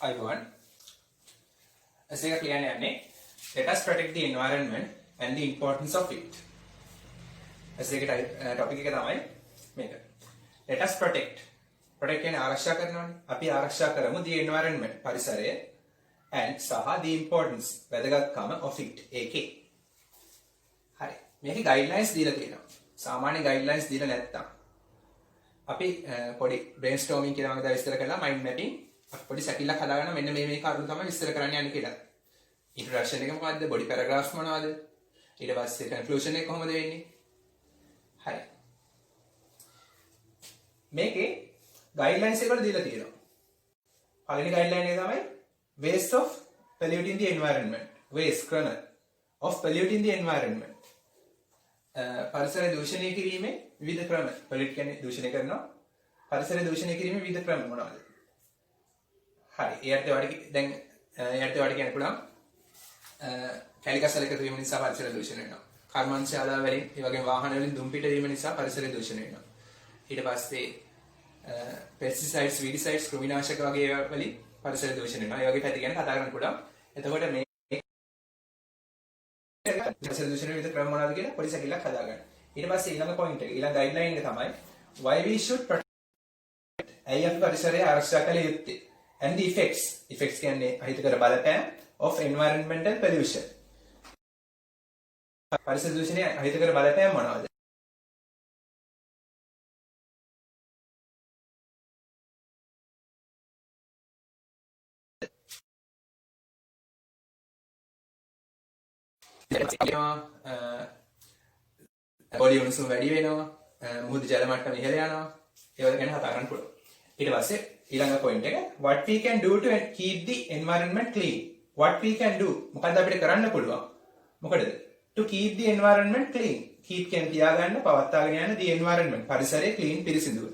I1 as එක කියන්නේ යන්නේ let us protect the environment and the importance of it. as එක topic එක තමයි මේක. let us protect කියන්නේ ආරක්ෂා කරනවානේ. අපි ආරක්ෂා කරමු the environment පරිසරය and සහ the importance වැදගත්කම of it ඒකේ. හරි. මේකේ guidelines දීලා තියෙනවා. සාමාන්‍ය guidelines දීලා නැත්තම් අපි පොඩි brainstorming කියලා මම දැන් විස්තර කළා mind mapping. අපි පොඩි සැකිල්ලක් හදාගන්න මෙන්න මේ කරුණු තමයි විස්තර කරන්න යන්නේ කියලා. introduction එක මොකද්ද? body paragraphs මොනවද? ඊට පස්සේ conclusion එක කොහොමද වෙන්නේ? හරි. මේකේ guidelines එක වල දීලා තියෙනවා. පළවෙනි guideline එක තමයි waste of polluting the environment. waste ක්‍රම of polluting the environment. පරිසරය දූෂණය කිරීමේ විවිධ ක්‍රම. pollute කියන්නේ දූෂණය කරනවා. පරිසරය දූෂණය කිරීමේ විවිධ ක්‍රම මොනවද? හරි. ඒකට දැන් ඒකට කියන්න පුළුවන් කැලිකසල එකතු වීම නිසා පරිසර දූෂණය වෙනවා. කර්මාන්තශාලා වලින් ඒ වගේම වාහන වලින් දුම් පිට වීම නිසා පරිසර දූෂණය වෙනවා. ඊට පස්සේ pesticides, weedicides, කෘමිනාශක වගේ ඒවා වලින් පරිසර දූෂණය වෙනවා. ඒ වගේ පැති ගැන කතා කරන්න පුළුවන්. එතකොට මේ පරිසර දූෂණය විවිධ ක්‍රම මොනවද කියලා පොඩි සැකිල්ලක් හදාගන්න. ඊට පස්සේ ඊළඟ පොයින්ට් එක ඊළඟ ගයිඩ්ලයින් එක තමයි why we should protect. ඇයි අපි පරිසරය ආරක්ෂා කළ යුත්තේ? and the effects කියන්නේ අහිතකර බලපෑම් of environmental pollution. පරිසර දූෂණය අහිතකර බලපෑම් මොනවද? පොළි උණුසුම වැඩි වෙනවා, මුහුදු ජල මට්ටම ඉහළ යනවා. ඒවා ගැන කතා කරන්න පුළුවන්. ඊට පස්සේ ඊළඟ පොයින්ට් එක what we can do to keep the environment clean. what we can do මොකද්ද අපිට කරන්න පුළුවන්? මොකටද? to keep the environment clean. keep කියන්නේ තියාගන්න, පවත්වාගෙන යන්න the environment පරිසරය clean පිරිසිදුව.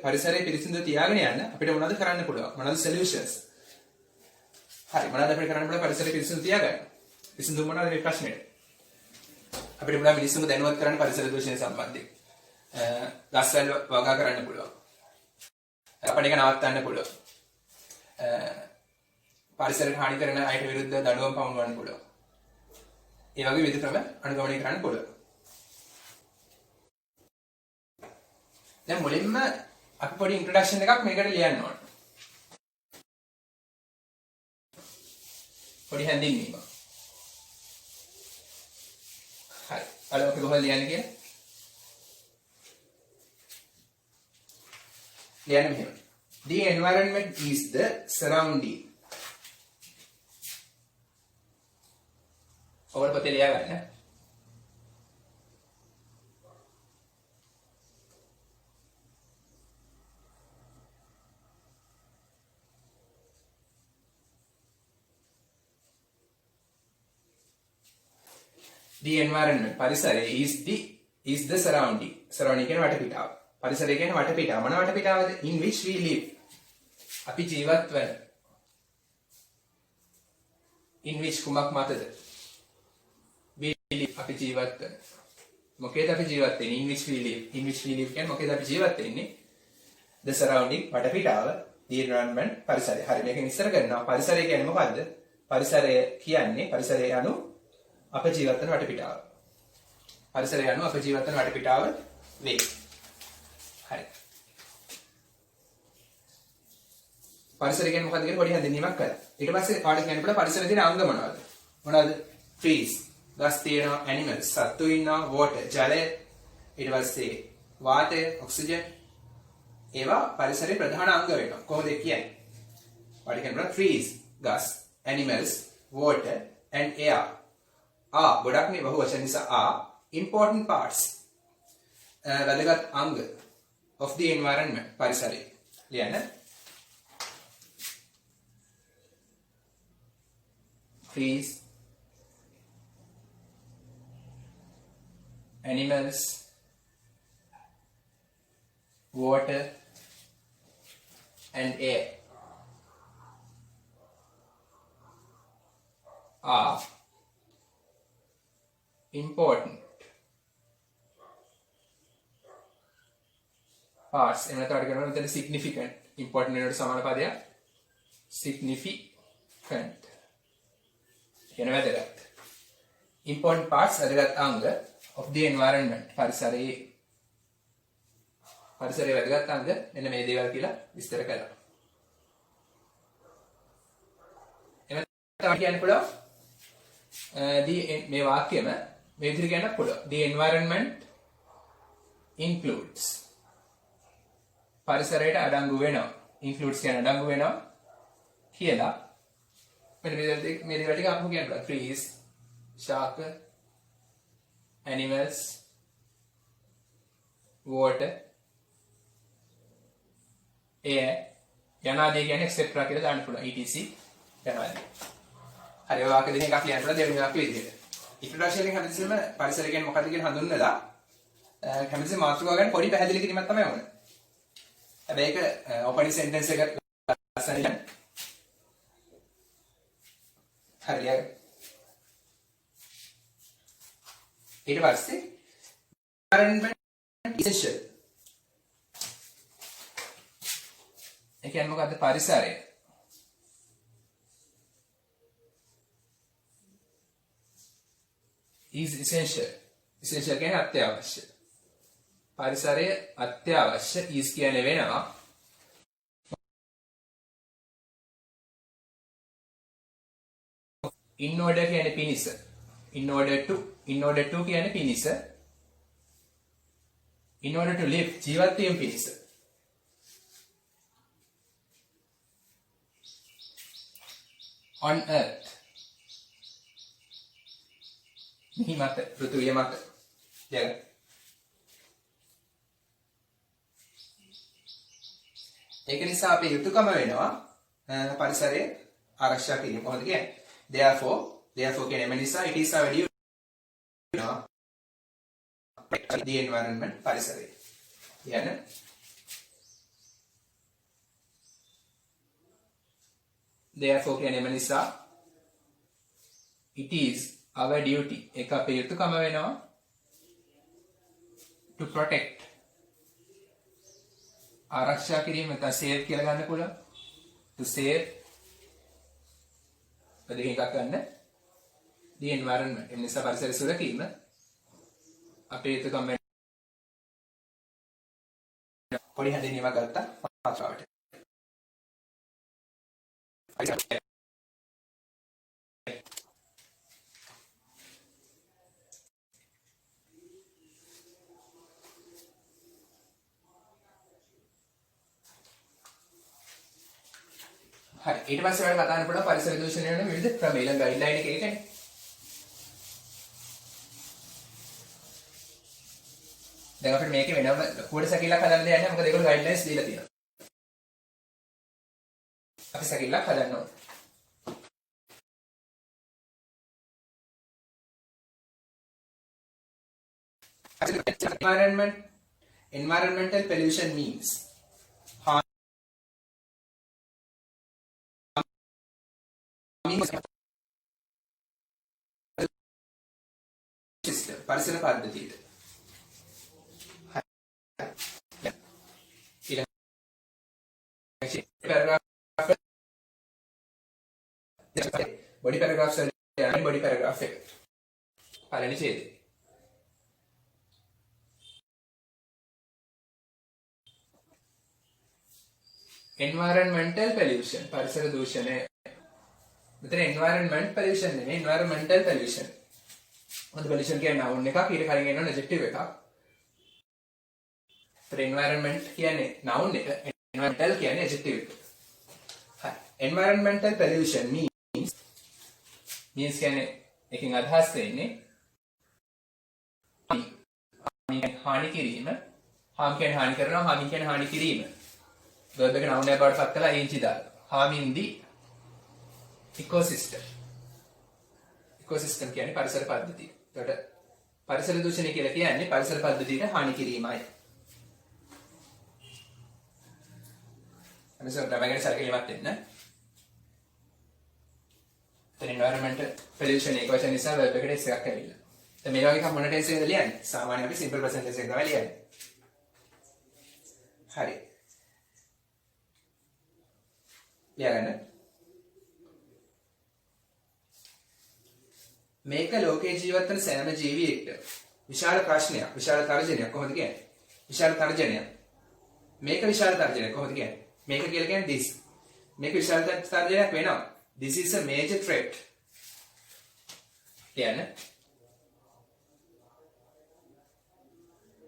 පරිසරය පිරිසිදුව තියාගෙන යන්න අපිට මොනවද කරන්න පුළුවන්? මොනවද solutions? හරි. මොනවද අපිට කරන්න පුළුවන් පරිසරය පිරිසිදු තියාගන්න? පිරිසිදු මොනවද මේ ප්‍රශ්නේ? අපිට පුළුවන් මිනිස්සුන්ව දැනුවත් කරන්න පරිසර දූෂණය සම්බන්ධයෙන්. ගස්වැල් වගා කරන්න පුළුවන්. අපිට ඒක නවත්තන්න පුළුවන්. පරිසරයට හානි කරන අයට විරුද්ධව දඬුවම් පමුණවන්න පුළුවන්. ඒ වගේ විවිධ ක්‍රම අනුගමනය කරන්න පුළුවන්. දැන් මුලින්ම අපි පොඩි ඉන්ට්‍රොඩක්ෂන් එකක් මේකට ලියන්න ඕන. පොඩි හැඳින්වීමක්. හරි. බලමු අපි කොහොමද ලියන්නේ කියලා. ලියන්න මෙහෙම. The environment is the surrounding. ඔවල් පොතේ ලියා ගන්න. The environment පරිසරය is the surrounding. surrounding කියන්නේ වටපිටාව. පරිසරය කියන්නේ වටපිටාව. මොන වටපිටාවද? in which we live. අපි ජීවත් වෙන. in which කුමක් මතද? we live අපි ජීවත් වෙන. මොකේද අපි ජීවත් වෙන්නේ? in which we live. in which we live කියන්නේ මොකේද අපි ජීවත් වෙන්නේ? the surrounding වටපිටාව, the environment පරිසරය. හරි මේකෙන් ඉස්සර කරනවා. පරිසරය කියන්නේ මොකද්ද? පරිසරය කියන්නේ පරිසරය anu අප ජීවත් වෙන වටපිටාව. පරිසරය anu අප ජීවත් වෙන වටපිටාව වේ. හරි. පරිසරය කියන්නේ මොකද්ද කියලා පොඩි හැඳින්වීමක් කරා. ඊට පස්සේ කාට කියන්න පුළුවන් පරිසරයේ තියෙන අංග මොනවද? මොනවද? trees, ගස් තියෙනවා, animals, සත්තු ඉන්නවා, water, ජලය, ඊට පස්සේ වාතය, oxygen. ඒවා පරිසරයේ ප්‍රධාන අංග වෙනවා. කොහොමද කියන්නේ? කාට කියන්න පුළුවන් trees, ගස්, animals, water and air. ගොඩක් නේ බහු වචන නිසා important parts. වැදගත් අංග of the environment පරිසරය. ලියන්න. trees, animals, water and air are important parts. එහෙම නැත්නම් කරනවා මෙතන significant important වෙනකොට සමාන පදයක් significant කියන වැදගත් important parts වැදගත් අංග of the environment පරිසරයේ වැදගත් අංග මෙන්න මේ දේවල් කියලා විස්තර කළා. එහෙනම් තමයි කියන්න පුළුවන් මේ වාක්‍යෙම මේ විදිහට කියන්න පුළුවන්. The environment includes පරිසරයට අඩංගු වෙනවා. includes කියන අඩංගු වෙනවා කියලා මෙන්න මේ දේවල් ටික අපහු කියන්න පුළුවන්. trees, shark, animals, water, air යනාදී කියන්නේ etc කියලා දාන්න පුළුවන්. etc යනාදී. හරි ඔය වාක්‍ය දෙකක් ලියන්න පුළුවන් දෙවෙනි වාක්‍ය විදිහට. ඉන්ට්‍රොඩක්ෂන් එකෙන් හැමතිස්සෙම පරිසරය කියන්නේ මොකක්ද කියලා හඳුන්වලා හැමතිස්සෙම මාතෘකාව ගන්න පොඩි පැහැදිලි කිරීමක් තමයි ඕනේ. හැබැයි ඒක ඕපනින් සෙන්ටෙන්ස් එක ලස්සනට හරියට ඊට පස්සේ environment essential ඒ කියන්නේ මොකද්ද පරිසරය is essential කියන්නේ අත්‍යවශ්‍ය පරිසරය අත්‍යවශ්‍ය is කියන්නේ වෙනවා in order කියන්නේ පිණිස in order to කියන්නේ පිණිස in order to live ජීවත් වීම පිණිස on earth මෙහි මත පෘථිවිය මත ජග ඒක නිසා අපේ යුතුයකම වෙනවා පරිසරය ආරක්ෂා කිරීම කොහොමද කියන්නේ therefore කියන්නේ එම නිසා it is our duty the environment පරිසරය කියන්නේ therefore කියන්නේ එම නිසා it is our duty ඒක අපේ යුතුයකම වෙනවා to protect ආරක්ෂා කිරීම නැත්නම් save කියලා ගන්න පුළුවන් to save දෙකක් ගන්න the environment එම නිසා පරිසරය සුරකීම අපේ යුතුයකම පොඩි හැඳින්වීමක් ගත්තා මාතෘකාවට හරි ඊට පස්සේ ඔයාලට කතා කරන්න පුළුවන් පරිසර දූෂණය වෙන විවිධ ක්‍රම ඊළඟ ගයිඩ්ලයින් එක ඒකනේ දැන් අපිට මේකේ වෙනම ලකුවට සැකිල්ලක් හදන්න දෙයක් නැහැ මොකද ඒගොල්ලෝ ගයිඩ්ලයින්ස් දීලා තියෙනවා අපි සැකිල්ලක් හදන්න ඕනේ environmental pollution means system පරිසර පද්ධතියට body paragraphs and body paragraph එක පළවෙනි ඡේදය environmental pollution පරිසර දූෂණය මෙතන environment pollution නෙමෙයි environmental pollution මොකද pollution කියන්නේ noun එකක් ඊට කලින් එනවා adjective එකක් ඒතර environment කියන්නේ noun එක environmental කියන්නේ adjective එක හරි environmental pollution means කියන්නේ එකකින් අදහස් වෙන්නේ හානි කිරීම harm කියන්නේ හානි කරනවා harming කියන්නේ හානි කිරීම verb එක noun එකකට පත් කළා ing දාලා harming the ecosystem කියන්නේ පරිසර පද්ධතිය. ඒකට පරිසර දූෂණය කියලා කියන්නේ පරිසර පද්ධතියට හානි කිරීමයි. අනිසම් ග්‍රැමර් සරකලීමක් දෙන්න. environmental pollution එක වචන නිසා verb එකට s එකක් ඇවිල්ලා. දැන් මේ වගේ එකක් මොන ටෙන්ස් එකද ලියන්නේ? සාමාන්‍යයෙන් අපි simple present tense එක තමයි ලියන්නේ. හරි. ලියගන්න. මේක ලෝකේ ජීවත් වෙන සෑම ජීවියෙක්ට විශාල ප්‍රශ්නයක්, විශාල තර්ජනයක් කොහොමද කියන්නේ? විශාල තර්ජනයක්. මේක විශාල තර්ජනයක් කොහොමද කියන්නේ? මේක කියලා කියන්නේ this. මේක විශාල තර්ජනයක් වෙනවා. This is a major threat. කියන්නේ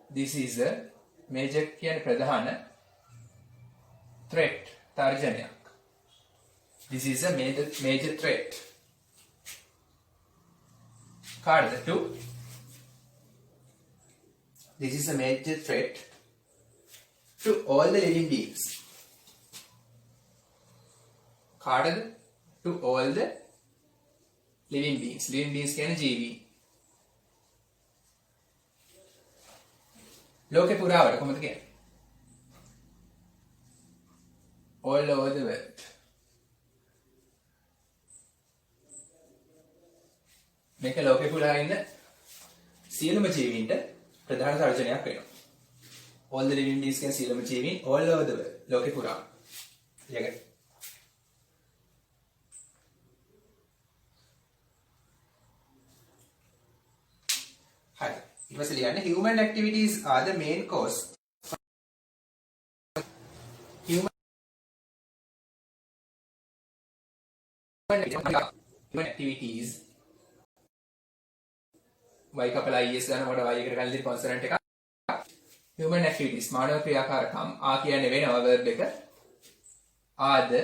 this is a major කියන්නේ ප්‍රධාන threat තර්ජනයක්. This is a major threat. Card 2. This is a major threat to all the living beings. Card to all the living beings. Living beings කියන්නේ ජීවි. ලෝකේ පුරාවට කොහොමද කියන්නේ? All over the world. මේක ලෝකේ පුරා ඉන්න සියලුම ජීවීන්ට ප්‍රධාන තර්ජනයක් වෙනවා. All the living beings කියන්නේ සියලුම ජීවීන් all over the world. ලෝකේ පුරා. ඊළඟ හරි. ඊට පස්සේ ලියන්න human activities are the main cause. Human activities y කපලා is ගන්නකොට y එකට කලින් කොන්සනන්ට් එක human activities මානව ක්‍රියාකාරකම් ආ කියන්නේ වෙනවා verb එක are the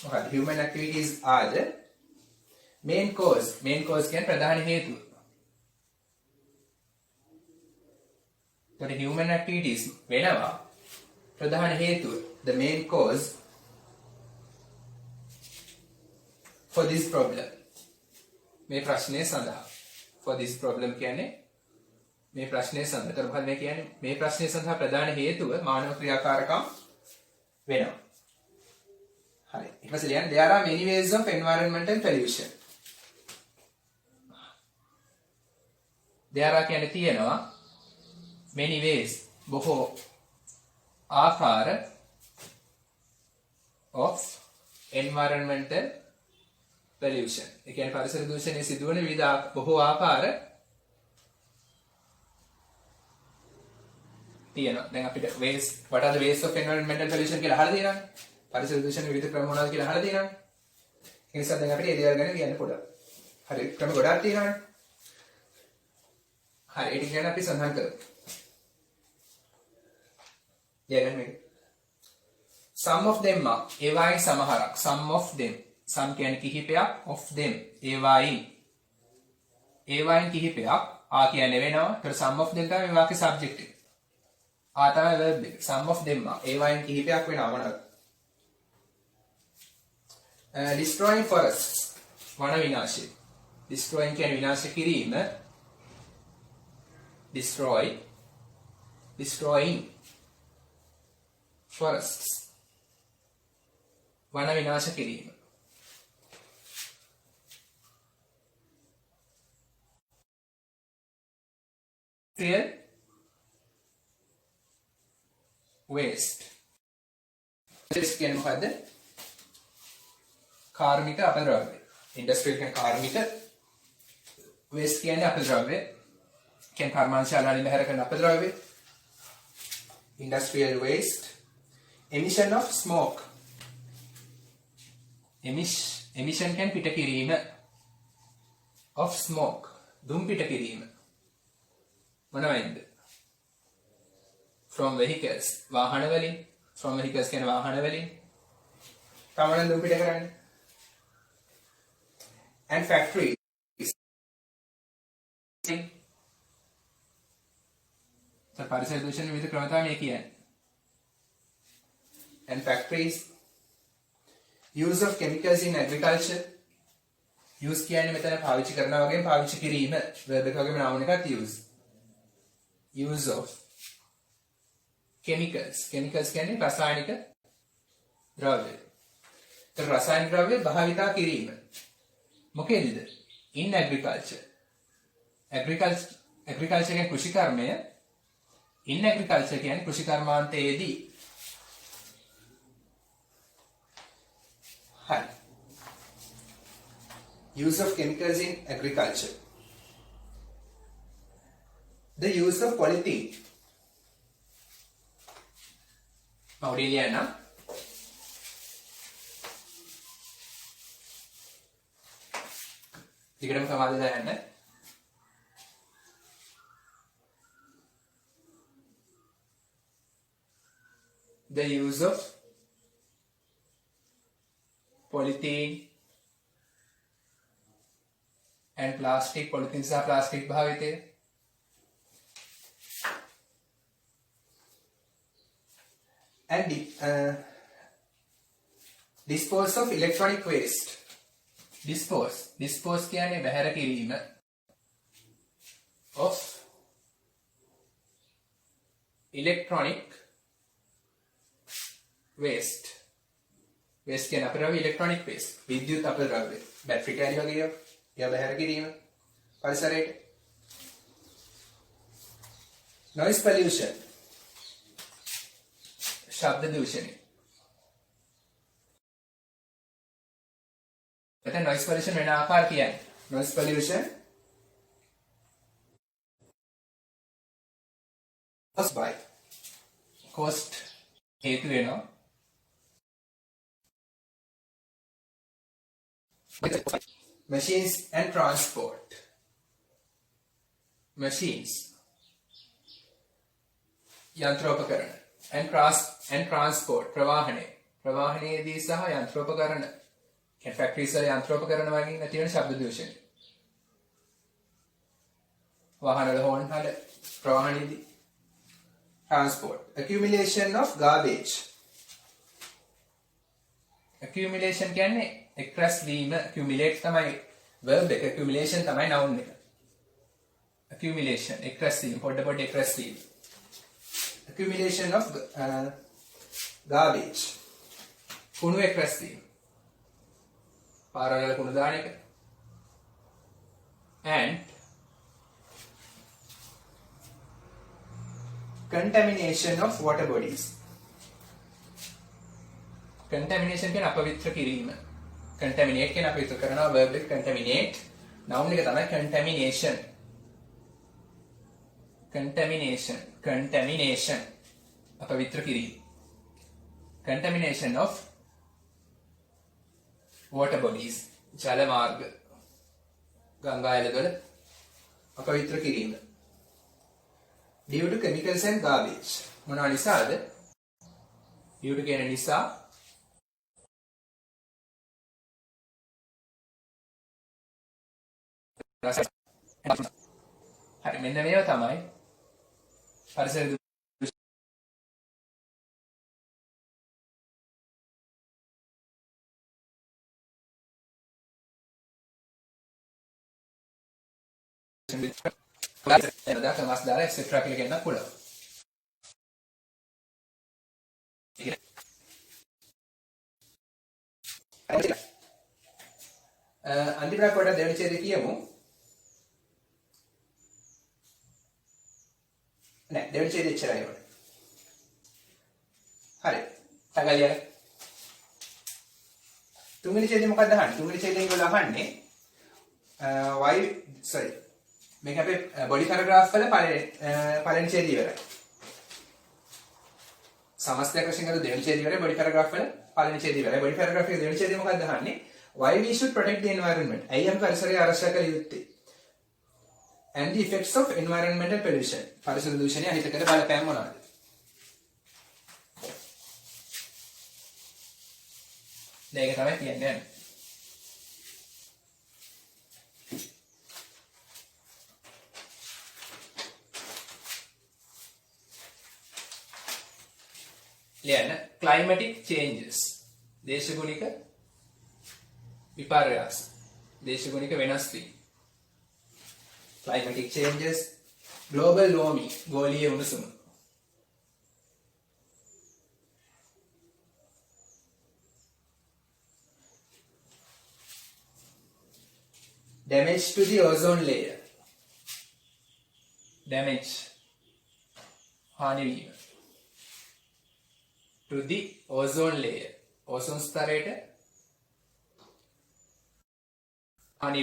මොකක්ද human activities are the main cause කියන්නේ ප්‍රධාන හේතුව. එතකොට human activities වෙනවා ප්‍රධාන හේතුව the main cause for this problem. මේ ප්‍රශ්නය සඳහා for this problem කියන්නේ මේ ප්‍රශ්නය සඳහා. ඒතර මොකක්ද මේ කියන්නේ? මේ ප්‍රශ්නය සඳහා ප්‍රධාන හේතුව මානව ක්‍රියාකාරකම් වෙනවා. හරි. ඊට පස්සේ ලියන්න there are many ways of environmental pollution. there are කියන්නේ තියෙනවා many ways බොහෝ ආකාර of environmental pollution. ඒ කියන්නේ පරිසර දූෂණය සිදුවන විවිධ බොහෝ ආකාර තියෙනවා. දැන් අපිට ways what are the ways of environmental pollution කියලා අහලා තියෙනවානේ. පරිසර දූෂණ විවිධ ක්‍රම මොනවද කියලා අහලා තියෙනවානේ. ඒ නිසා දැන් අපිට ඒ දේවල් ගැන කියන්න පොඩ්ඩක්. හරි ක්‍රම ගොඩාක් තියෙනවානේ. හරි ඒක ගැන අපි සඳහන් කරමු. ඊළඟ මේක. Some of them are ඒවායින් සමහරක්. Some of them. Some කියන්නේ කිහිපයක් of them. ඒවායින් කිහිපයක් ආ කියන්නේ වෙනවා. ඒතර some of them තමයි මේ වාක්‍ය subject එක. ආ තමයි verb එක. Some of them are ඒවායින් කිහිපයක් වෙනවා මොනවද? Destroying forests. වන විනාශය. Destroying කියන්නේ විනාශ කිරීම. Destroying forests. වන විනාශ කිරීම. waste. waste කියන්නේ මොකද්ද? කාර්මික අපද්‍රව්‍ය. ඉන්ඩස්ට්‍රියල් කියන්නේ කාර්මික waste කියන්නේ අපද්‍රව්‍ය. කියන්නේ කර්මාන්තශාලාවලින් බැහැර කරන අපද්‍රව්‍ය. industrial waste. emission of smoke. emission කියන්නේ පිට කිරීම of smoke. දුම් පිට කිරීම. මොනවයින්ද? from vehicles වාහන වලින්. from vehicles කියන්නේ වාහන වලින් තමන දුම් පිට කරන්නේ. and factories පරිසර දූෂණ විවිධ ක්‍රම තමයි මේ කියන්නේ. and factories use of chemicals in agriculture. use කියන්නේ මෙතන පාවිච්චි කරනවා වගේම පාවිච්චි කිරීම verb එක වගේම noun එකත් use of chemicals කියන්නේ රසායනික ද්‍රව්‍ය. ඒතර රසායනික ද්‍රව්‍ය භාවිතා කිරීම මොකේද? in agriculture කියන්නේ කෘෂි කර්මය. in agriculture කියන්නේ කෘෂි කර්මාන්තයේදී. හරි. use of chemicals in agriculture. The use of polythene. Maureliana. දිගටම සමාධිය දාන්න. The use of polythene and plastic. polythene සහ plastic භාවිතය. And dispose of electronic waste. Dispose කියන්නේ බැහැර කිරීම of electronic waste. waste කියන අපද්‍රව්‍ය electronic waste. විද්‍යුත් අපද්‍රව්‍ය. බැටරි කෑලි වගේ ඒවා බැහැර කිරීම පරිසරයට. noise pollution. ශබ්ද දූෂණය. මෙතන noise pollution වෙන ආකාර කියන්නේ. noise pollution caused by cost හේතු වෙනවා. machines and transport. machines යන්ත්‍රෝපකරණ and transport ප්‍රවාහනයේදී සහ යන්ත්‍රෝපකරණ factories වල යන්ත්‍රෝපකරණ වලින් ඇති වෙන ශබ්ද දූෂණය. වාහන වල horn හල ප්‍රවාහනයේදී. transport. accumulation of garbage. accumulation කියන්නේ එක්රැස් වීම. accumulate තමයි verb එක, accumulation තමයි noun එක. accumulation එක්රැස් වීම, පොඩ එක්රැස් වීම. accumulation of garbage. කුණු එක්රැස් වීම. පාරවල කුණු දාන එක. and contamination of water bodies. contamination කියන්නේ අපවිත්‍ර කිරීම. contaminate කියන්නේ අපවිත්‍ර කරනවා. verb එක contaminate. noun එක තමයි contamination. contamination අපවිත්‍ර කිරීම. contamination of water bodies ජල මාර්ග ගංගා ඇලවල අපවිත්‍ර කිරීම. due to chemicals and garbage. මොනවා නිසාද? due to කියන නිසා හරි මෙන්න මේවා තමයි පරිසර එනදා කමස් දාලා etc කියලා කියන්න පුළුවන්. අන්තිමට පොඩ්ඩක් දෙවෙනි ඡේදය කියමු. නෑ දෙවෙනි ඡේදය ඉච්චරයි වල. හරි. තගලිය. තුන්වෙනි ඡේදය මොකක්ද අහන්නේ? තුන්වෙනි ඡේදයෙන් ඔයගොල්ලෝ අහන්නේ මේක අපේ බොඩි පැරග්‍රාෆ් වල පළවෙනි ඡේදය ඉවරයි. සමස්තයක් වශයෙන් ගත්ත දෙවෙනි ඡේදය ඉවරයි. බොඩි පැරග්‍රාෆ් වල පළවෙනි ඡේදය ඉවරයි. බොඩි පැරග්‍රාෆ් එකේ දෙවෙනි ඡේදය මොකක්ද අහන්නේ? Why we should protect the environment. ඇයි අපි පරිසරය ආරක්ෂා කළ යුත්තේ? And the effects of environmental pollution. පරිසර දූෂණය අහිත කර බලපෑම් මොනවාද? මේක තමයි කියන්නේ. ලියන්න climatic changes. දේශගුණික විපර්යාස. දේශගුණික වෙනස් වීම. climatic changes, global warming, ගෝලීය උණුසුම. damage to the ozone layer. damage හානි වීම. to the ozone layer. ozone ස්තරයට හානි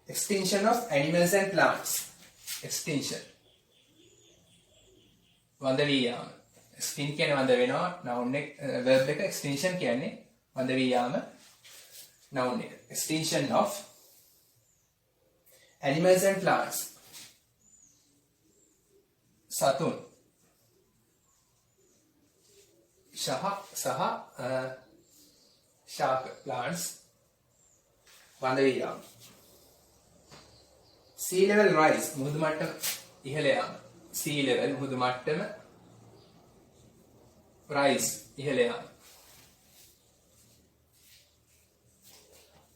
extinction of animals and plants. extinction වඳ වී යාම. extinct කියන්නේ වඳ වෙනවා noun එක verb එක extinction කියන්නේ වඳ වී යාම noun එක. extinction of animals and plants. සතුන් සහ ශාක plants වඳ වී යාම. sea level rise මුහුදු මට්ටම ඉහළ යාම. sea level මුහුදු මට්ටම rise ඉහළ යාම.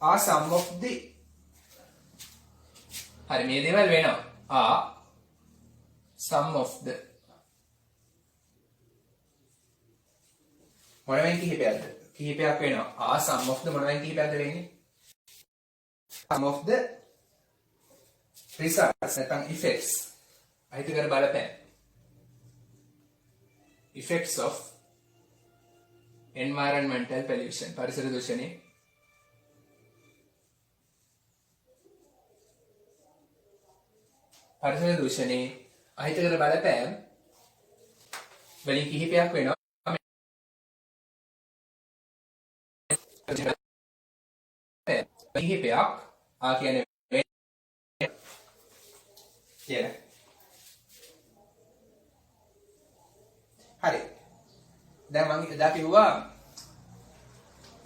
are some of the හරි මේ දේවල් වෙනවා. are some of the මොනවෙන් කිහිපයක්ද? කිහිපයක් වෙනවා. are some of the මොනවෙන් කිහිපයක්ද වෙන්නේ? some of the results නැත්නම් effects අහිතකර බලපෑම් effects of environmental pollution පරිසර දූෂණය අහිතකර බලපෑම් වලින් කිහිපයක් වෙනවා. කිහිපයක් කියන්නේ Yeah. හරි. දැන් මම එදා කිව්වා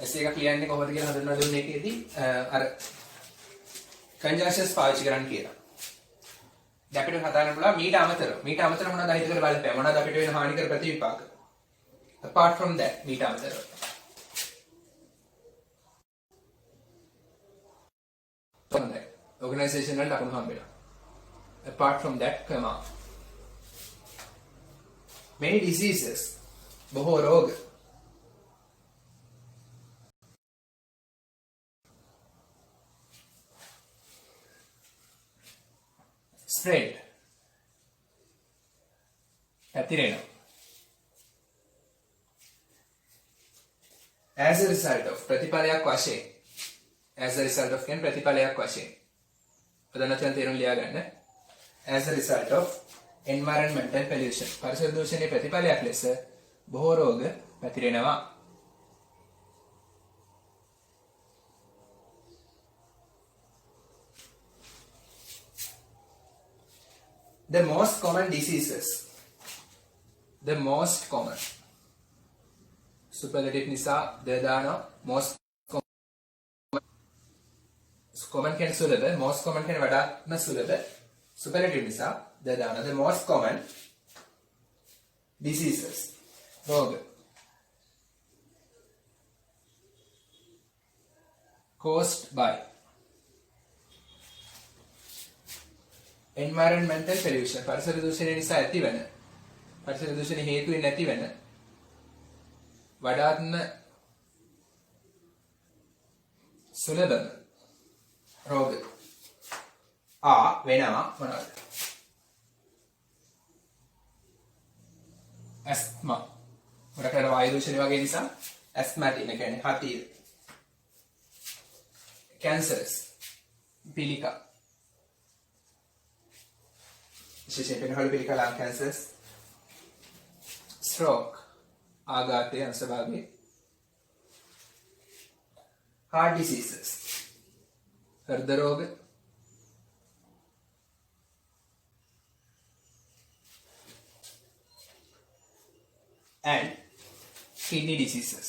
S1 කියන්නේ කොහොමද කියලා හඳුන්වලා දුන්නේ එකේදී අර conjunctions පාවිච්චි කරන්න කියලා. දැන් අපිට හදාගන්න පුළුවන් මීට අමතරව මොනවද අහිතකර බලපෑම මොනවද අපිට වෙන හානිකර ප්‍රතිවිපාක. apart from that මීට අමතරව organization වල ලකුණු හම්බෙනවා. Apart from that, many diseases, බොහෝ රෝග, spread, පැතිරෙනවා. as a result of ප්‍රතිඵලයක් වශයෙන්. as a result of කියන්නේ ප්‍රතිඵලයක් වශයෙන්. පදනචන තේරුම් ලියා ගන්න. as a result of environmental pollution පරිසර දූෂණයේ ප්‍රතිඵලයක් ලෙස බොහෝ රෝග පැතිරෙනවා. the most common diseases superlative නිසා the දානවා most common කියන්නේ සුලභ most common කියන්නේ වඩාත්ම සුලභ superlative නිසා the දානවා the most common diseases රෝග caused by environmental pollution පරිසර දූෂණය නිසා ඇතිවන පරිසර දූෂණ හේතුවෙන් ඇතිවන වඩාත්ම සුලභම රෝග වෙනවා මොනවද? ඇස්මා මොකක්ද වායු දූෂණය වගේ නිසා ඇස්මැටික් කියන්නේ හතිය කැන්සර්ස් පිළිකා විශේෂයෙන් පෙනහළු පිළිකා ලං කැන්සර්ස් ස්ට්‍රෝක් ආඝාතය අංශභාගයේ heart diseases හෘද රෝග and kidney diseases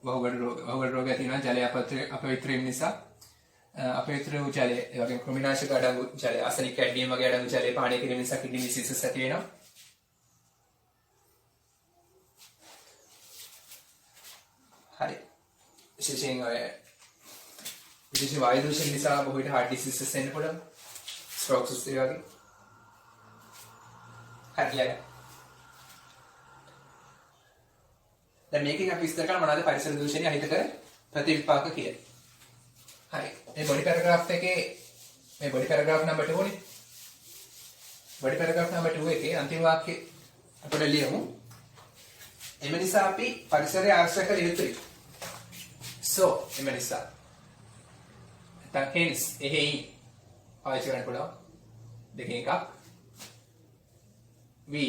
වහුගඩු රෝග තියෙනවා ජලය අපවිත්‍ර වීම නිසා අපවිත්‍ර වූ ජලය ඒ වගේම කෘමිනාශක අඩංගු ජලය ආසනික් කැඩ්මියම් වගේ අඩංගු ජලය පානය කිරීම නිසා kidney diseases ඇති වෙනවා. හරි විශේෂයෙන් වායු දූෂණ නිසා බොහෝ විට heart diseases එන්න පුළුවන් strokes ඒ වගේ හරියට දැන් මේකෙන් අපි විස්තර කරලා මොනවද පරිසර දූෂණය අහිතකර ප්‍රතිවිපාක කියන්නේ. හරි. මේ බොඩි පැරග්‍රාෆ් එකේ මේ බොඩි පැරග්‍රාෆ් නම්බර් 2 නේ. බොඩි පැරග්‍රාෆ් නම්බර් 2 එකේ අන්තිම වාක්‍යය අපිට ලියමු. එම නිසා අපි පරිසරය ආශ්‍රය කළ යුතුයි. so එම නිසා hence එහෙයි පාවිච්චි කරන්න පුළුවන් දෙකෙන් එකක් we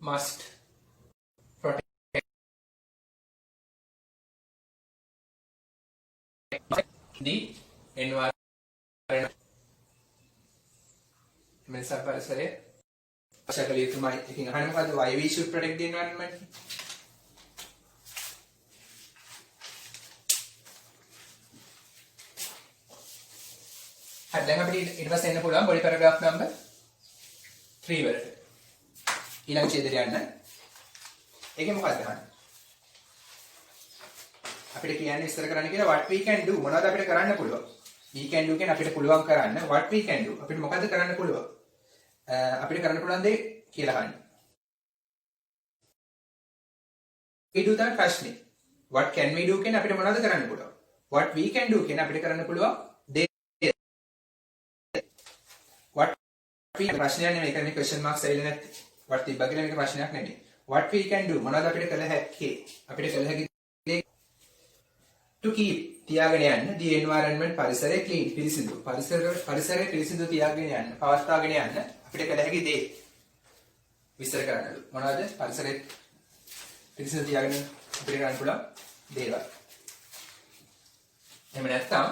must protect the environment එම නිසා පරිසරය ආශා කළ යුතුමයි. එකකින් අහන්නේ මොකද්ද? why we should protect the environment? හරි දැන් අපිට ඊට පස්සේ එන්න පුළුවන් body paragraph number 3 වලට. ඊළඟ ඡේදයට යන්න. ඒකේ මොකක්ද අහන්නේ? අපිට කියන්නේ ඉස්සර කරන්න කියලා what we can do මොනවද අපිට කරන්න පුළුවන්? we can do කියන්නේ අපිට පුළුවන් කරන්න what we can do අපිට මොකද්ද කරන්න පුළුවන්? අපිට කරන්න පුළුවන් දේ කියලා අහන්න. we do තමයි ප්‍රශ්නේ. what can we do කියන්නේ අපිට මොනවද කරන්න පුළුවන්? what we can do කියන්නේ අපිට කරන්න පුළුවන් දේ. what we ප්‍රශ්නයක් නෙමෙයි කියන්නේ question marks ඇවිල්ලා නැත්තේ. what තිබ්බා කියලා මේක ප්‍රශ්නයක් නෙමෙයි. what we can do මොනවද අපිට කළ හැක්කේ? අපිට කළ හැකි to keep තියාගෙන යන්න the environment පරිසරය clean පිරිසිදු පරිසරය පිරිසිදු තියාගෙන යන්න පවත්වාගෙන යන්න අපිට කළ හැකි දේ විස්තර කරන්නලු මොනවද පරිසරය පිරිසිදු තියාගෙන අපිට කරන්න පුළුවන් දේවල් එහෙම නැත්නම්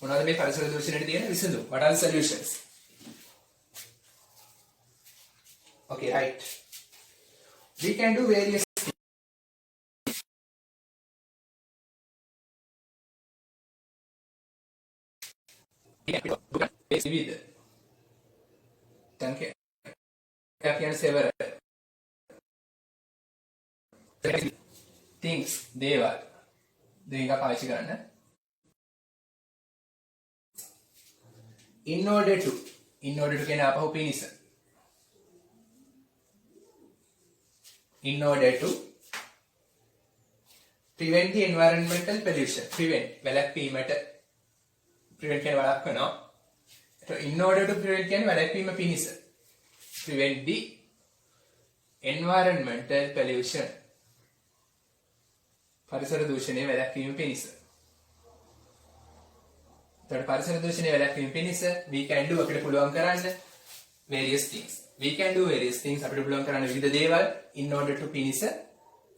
මොනවද මේ පරිසර දූෂණයට තියෙන විසඳුම් what are the solutions okay right we can do various විවිධ දැන් several things දේවල් දෙක පාවිච්චි කරන්න in order to කියන අපහු පිනිස in order to prevent the environmental pollution prevent වැළැක්වීමට prevent කියන වළක්වනවා in order to prevent කියන්නේ වැළැක්වීම පිණිස prevent the environmental pollution පරිසර දූෂණය වැළැක්වීම පිණිස එතකොට පරිසර දූෂණය වැළැක්වීම පිණිස we can do අපිට පුළුවන් කරන්න various things we can do various things අපිට පුළුවන් කරන්න විවිධ දේවල් in order to පිණිස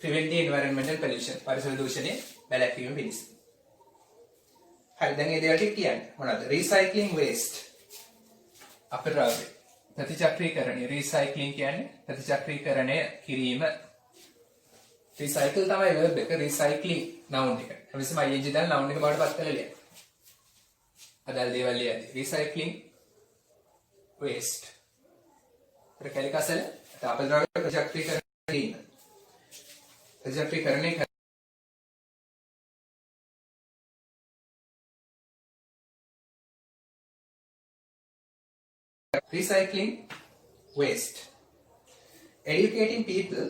prevent the environmental pollution පරිසර දූෂණය වැළැක්වීම පිණිස හරි දැන් මේ දේවල් ටික කියන්නේ මොනවද recycling waste අපරාධය ප්‍රතිචක්‍රීකරණය recycling කියන්නේ ප්‍රතිචක්‍රීකරණය කිරීම recycle තමයි verb එක recycling noun එක හැමතිස්සෙම ing දාලා noun එක බවට පත් කරලා ලියන්න අදාළ දේවල් ලියද්දි recycling waste ප්‍රකලිකසල අපරාධය ප්‍රතිචක්‍රීකරණය recycling waste educating people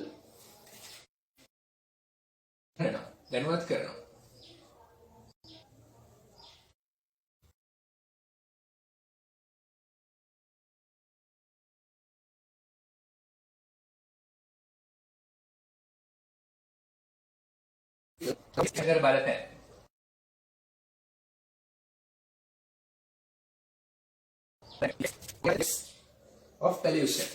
දැනුවත් කරනවා අගර බලපෑ of pollution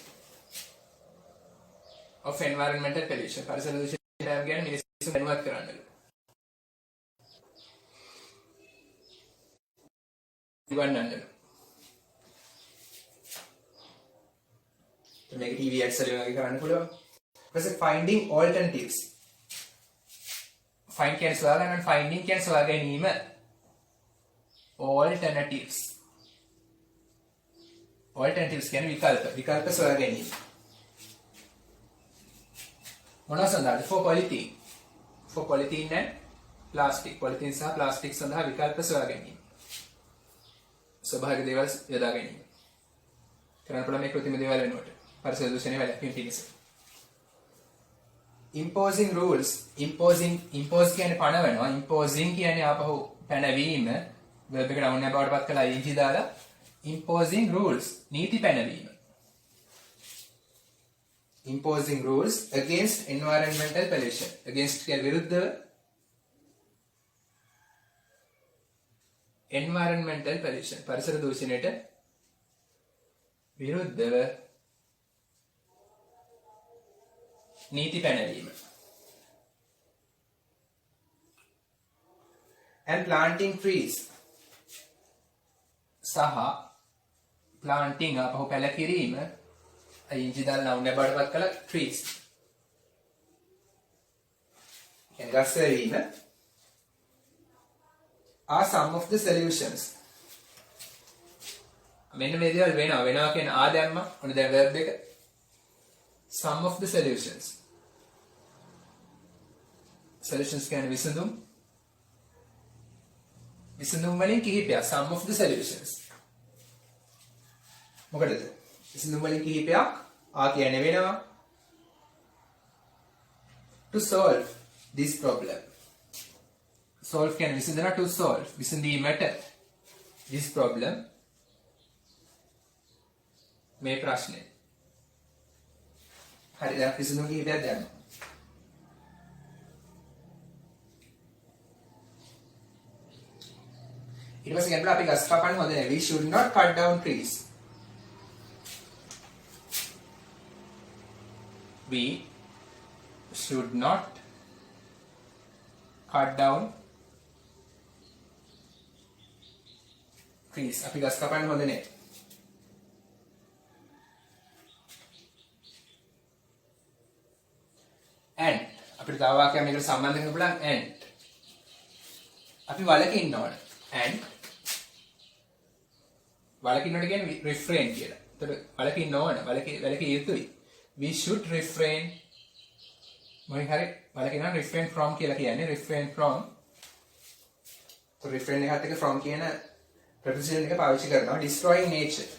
of environmental pollution පරිසර දූෂණය කියන්නේ මිනිස්සු දැනුවත් කරන්නලු ඉවන්නන්නලු මේක TV ads වලින් වගේ කරන්න පුළුවන් ඊපස්සේ finding alternatives find කියන්නේ සොයා ගන්න finding කියන්නේ සොයා ගැනීම alternatives alternatives කියන්නේ විකල්ප සොයා ගැනීම මොනවා සඳහාද for polythene and plastic polythene සහ plastic සඳහා විකල්ප සොයා ගැනීම ස්වභාවික දේවල් යොදා ගැනීම කරන්න පුළුවන් මේ කෘත්‍රිම දේවල් වෙනුවට පරිසර දූෂණය වැළැක්වීම පිණිස imposing rules impose කියන්නේ පනවනවා imposing කියන්නේ ආපහු පැනවීම verb එක noun එක බවට පත් කළා ing දාලා imposing rules නීති පැනවීම imposing rules against environmental pollution against කියන විරුද්ධව environmental pollution පරිසර දූෂණයට විරුද්ධව නීති පැනවීම. and planting trees සහ planting අපහු පැල කිරීම අයින්ජි දාලා නවුන බඩපත් කළ trees ගස් වීම are some of the solutions. මෙන්න මේ දේවල් වෙනවා කියන ආ දැම්ම ඔන්න දැන් verb එක some of the solutions කියන්නේ විසඳුම් වලින් කිහිපයක් some of the solutions මොකටද විසඳුම් වලින් කිහිපයක් ආ කියන්නේ වෙනවා to solve this problem. solve කියන්නේ විසඳන to solve විසඳීමට this problem මේ ප්‍රශ්නේ. හරි දැන් විසඳුම් කිහිපයක් දැම්මා. ඊට පස්සේ කියනවා අපි ගස් කපන්න හොඳ නැහැ. we should not cut down trees. we should not cut down trees. අපි ගස් කපන්න හොඳ නැහැ. and අපිට තව වාක්‍යයක් මේකට සම්බන්ධ කරන්න පුළුවන් and අපි වලකින්න ඕන. and වලකින්නට කියන්නේ refrain කියලා. එතකොට වලකින්න ඕන. වලකිය යුතුයි. we should refrain මොකක් හරි වලකිනවා refrain from කියලා කියන්නේ refrain from. તો refrain එකත් එක්ක from කියන preposition එක පාවිච්චි කරනවා destroying nature.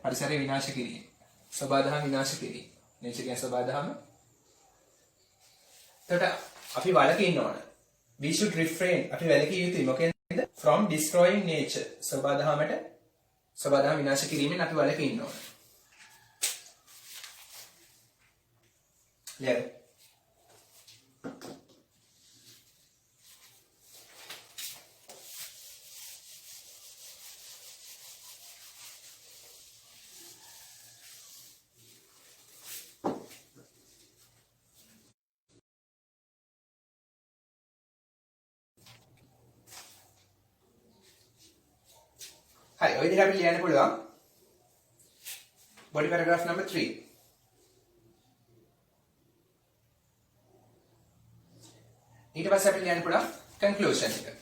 පරිසරය විනාශ කිරීම. සබාධම විනාශ කිරීම. nature කියන්නේ සබාධම. එතකොට අපි වලකින්න ඕන. we should refrain අපි වැළකී යුතුයි මොකෙන්ද from destroying nature සබාධම විනාශ කිරීමෙන් අපි වැළකී ඕන. ලියන්න. හරි ඔය විදිහට අපිට ලියන්න පුළුවන් body paragraph number 3. ඊට පස්සේ අපිට ලියන්න පුළුවන් conclusion එක.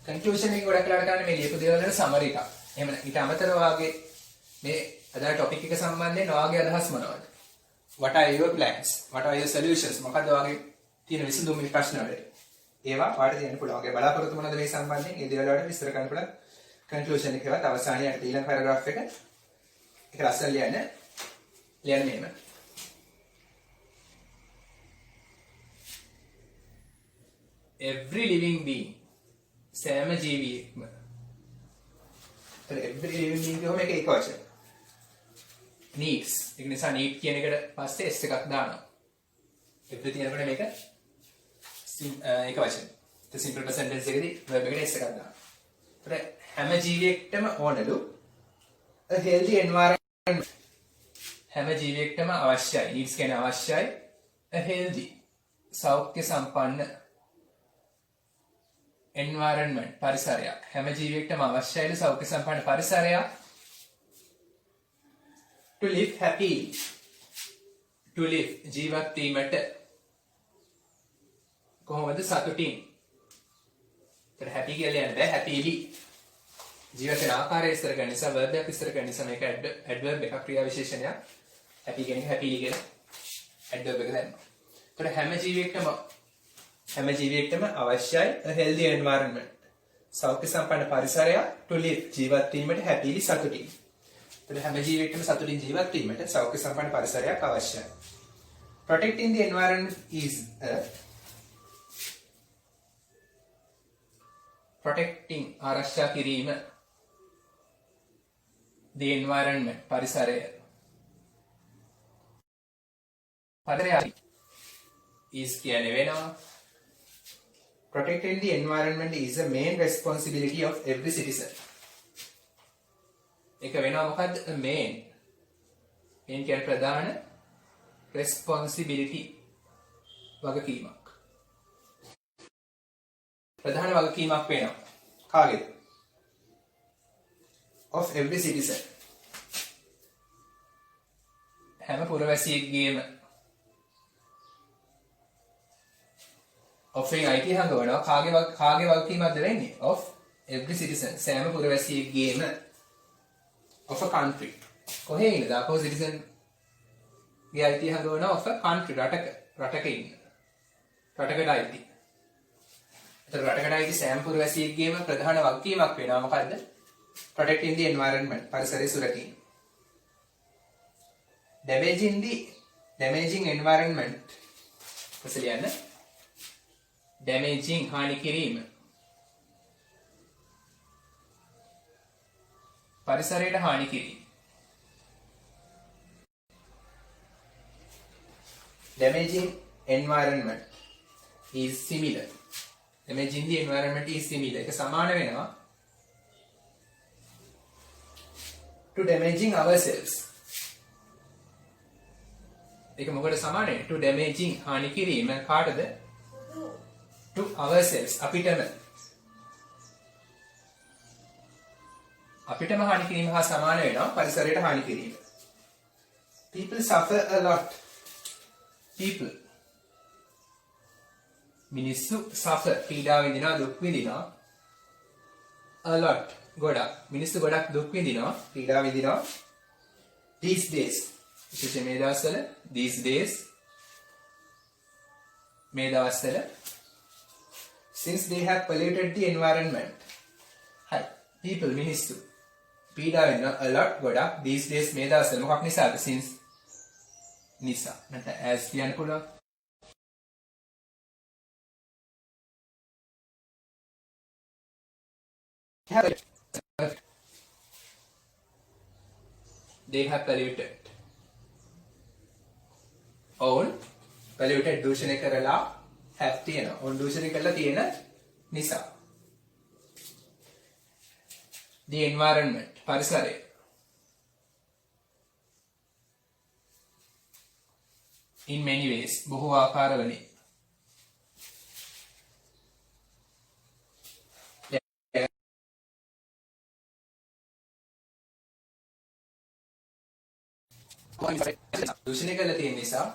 conclusion එක ගොඩක් වෙලාවට කරන්නේ මේ ලියපු දේවල් වල summary එකක්. එහෙම ඊට අමතරව වාගේ මේ අද topic එක සම්බන්ධයෙන් ඔයාගේ අදහස් මොනවද? what are your plans? what are your solutions? මොකද්ද ඔයාගේ තියෙන විසඳුම් මේ ප්‍රශ්න වලට? ඒවා ඔයාලට දෙන්න පුළුවන්. ඔයාගේ බලාපොරොත්තු මොනවද මේ සම්බන්ධයෙන්? මේ දේවල් වලට විස්තර කරන්න පුළුවන්. conclusion එකවත් අවසානයේ ඊළඟ paragraph එක ඒක ලස්සන ලියන්න මෙහෙම. every living being සෑම ජීවියෙක්ම. every living being කියවම එක වචන. needs ඒක නිසා need කියන එකට පස්සේ s එකක් දානවා. every තියෙනකොට මේක එක වචන. the simple present tense එකේදී verb එකට s එකක් දානවා. හැම ජීවියෙක්ටම ඕනලු a healthy environment. හැම ජීවියෙක්ටම අවශ්‍යයි. needs කියන්නේ අවශ්‍යයි. a healthy සෞඛ්‍ය සම්පන්න environment පරිසරයක්. හැම ජීවියෙක්ටම අවශ්‍යයි සෞඛ්‍ය සම්පන්න පරිසරයක්. to live happily. to live ජීවත් වීමට කොහොමද සතුටින්. ඒතර happy කියලා යන්නේ බෑ happily. ජීවිතේ ආකාරය ඉස්සර ගන්න නිසා verb එකක් ඉස්සර ගන්න නිසා මේක adverb එකක් ක්‍රියා විශේෂණයක්. happy කියන්නේ happily කියලා adverb එක දැම්මා. ඒතර හැම ජීවියෙක්ටම අවශ්‍යයි a healthy environment. සෞඛ්‍ය සම්පන්න පරිසරයක් to live ජීවත් වීමට happily සතුටින්. ඒතර හැම ජීවියෙක්ටම සතුටින් ජීවත් වීමට සෞඛ්‍ය සම්පන්න පරිසරයක් අවශ්‍යයි. protecting the environment is protecting ආරක්ෂා කිරීම the environment පරිසරය is කියන්නේ වෙනවා protecting the environment is the main responsibility of every citizen. එක වෙනවා මොකද්ද? main. main කියන්නේ ප්‍රධාන responsibility වගකීමක්. ප්‍රධාන වගකීමක් වෙනවා. කාගේද? of every citizen. හැම පුරවැසියෙක්ගේම of එකෙන් අයිතිය හංගවනවා. කාගේ වගකීමක්ද වෙන්නේ? of every citizen. සෑම පුරවැසියෙක්ගේම of a country. කොහේ ඉන්නද? අපෝ citizen ගේ අයිතිය හංගවනවා of a country. රටක ඉන්න. රටකට අයිති. ඒතර රටකට අයිති සෑම පුරවැසියෙක්ගේම ප්‍රධාන වගකීමක් වෙනවා මොකද්ද? protecting the environment. පරිසරය සුරකින්න. damaging environment. කොහොමද? damaging හානි කිරීම. පරිසරයට හානි කිරීම. damaging environment is similar. damaging the environment is similar. ඒක සමාන වෙනවා to damaging ourselves. ඒක මොකද සමානයි? to damaging හානි කිරීම කාටද? to ourselves. අපිටම හානි කිරීම හා සමාන වෙනවා පරිසරයට හානි කිරීම. people suffer a lot. people මිනිස්සු suffer පීඩා විඳිනවා, දුක් විඳිනවා. a lot ගොඩක්. මිනිස්සු ගොඩක් දුක් විඳිනවා, පීඩා විඳිනවා. these days විශේෂයෙන් මේ දවස්වල these days මේ දවස්වල since they have polluted the environment. Hi, people මිනිස්සු පීඩා වෙනවා a lot ගොඩක් these days මේ දවස්වල මොකක් නිසාද? since නිසා. නැත්නම් as කියන්න පුළුවන්. they have polluted. ඔවුන් polluted දූෂණය කරලා have තියෙනවා. ඔවුන් දූෂණය කරලා තියෙන නිසා. the environment පරිසරය. in many ways බොහෝ ආකාරවලින්. දූෂණය කරලා තියෙන නිසා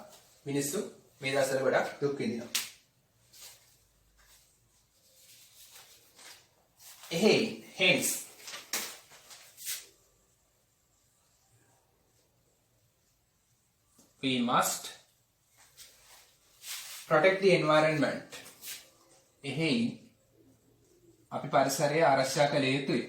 මිනිස්සු මේ දවස්වල ගොඩක් දුක් විඳිනවා. hence we must protect the environment. එහෙයි අපි පරිසරය ආරක්ෂා කළ යුතුයි.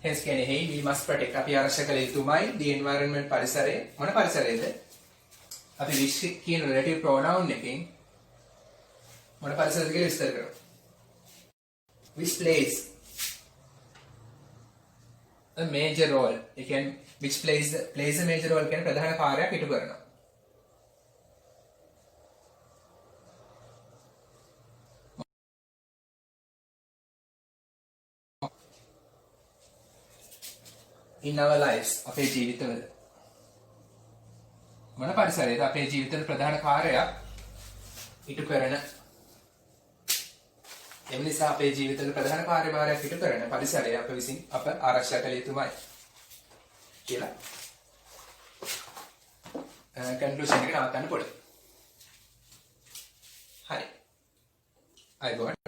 hence කියන්නේ hey we must protect. අපි ආරක්ෂා කළ යුතුමයි the environment පරිසරය. මොන පරිසරයද? අපි which කියන relative pronoun එකෙන් මොන පරිසරයද කියලා විස්තර කරමු. which plays a major role. ඒ කියන්නේ which plays a major role කියන්නේ ප්‍රධාන කාර්යයක් ඉටු කරනවා. in our lives අපේ ජීවිතවල මොන පරිසරයේද අපේ ජීවිතවල ප්‍රධාන කාර්යයක් ඉටු කරන. එම නිසා අපේ ජීවිතවල ප්‍රධාන කාර්යභාරයක් ඉටු කරන පරිසරය අප විසින් අප ආරක්ෂා කළ යුතුමයි කියලා කන්ක්ලූෂන් එක නවත්තන්න පුළුවන්. හරි. අයබෝන්.